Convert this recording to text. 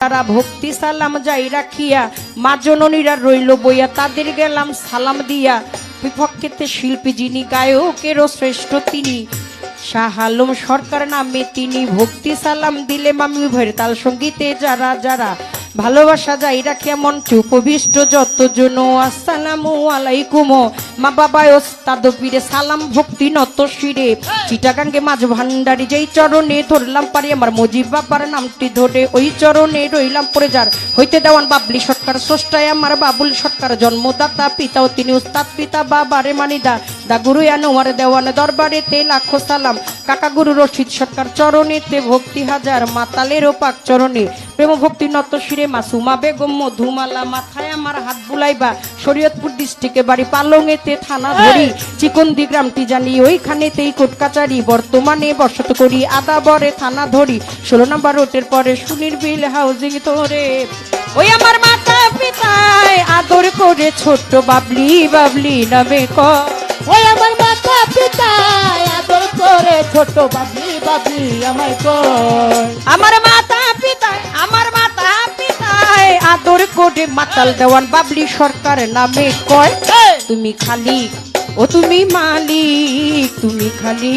তারা ভক্তি সালাম যাই রাখিয়া মা জননীরা রইল বইয়া তাদের গেলাম সালাম দিয়া বিপক্ষেতে শিল্পী যিনি গায়কেরও শ্রেষ্ঠ তিনি শাহ আলম সরকার নামে তিনি ভক্তি সালাম দিলে মামি ভয়ের তাল সঙ্গীতে যারা যারা ভালোবাসা যাই রাখিয়া মঞ্চে উপবিষ্ট যতজন আসসালামু আলাইকুম মা বাবা ওস্তাদ পীরে সালাম ভক্তি নত শিরে চিটাগাঙ্গে মাঝ ভান্ডারি যেই চরণে ধরলাম পারি আমার মজিব বাবার নামটি ধরে ওই চরণে রইলাম পরে যার হইতে দেওয়ান বাবলি সরকার স্রষ্টায় আমার বাবুল সরকার জন্মদাতা পিতাও তিনি উস্তাদ পিতা বাবারে মানিদা দা গুরু আনোয়ার দেওয়ান দরবারেতে লাখো সালাম কাকা গুরু রশিদ সরকার চরণেতে ভক্তি হাজার মাতালেরও পাক চরণে প্রেম ভক্তি নত শিরে মাসুমা বেগম মধুমালা মাথায় আমার হাত বুলাইবা শরীয়তপুর ডিস্ট্রিক্টে বাড়ি পালংয়েতে থানা ধরি চিকন্দি গ্রামটি জানি ওইখানেতেই কোর্ট কাচারি বর্তমানে বসত করি আদাবরে থানা ধরি 16 নম্বর রোডের পরে সুনির্বিল হাউজিং ধরে ওই আমার মাতা পিতায় আদর করে ছোট্ট বাবলি বাবলি নামে ওই আমার মাতা পিতায় আদর করে ছোট বাবলি বাবলি আমায় কয় আমার মাতা পিতায় আদর করে মাতাল দেওয়ান বাবলি সরকার নামে কয় তুমি খালি ও তুমি মালিক তুমি খালি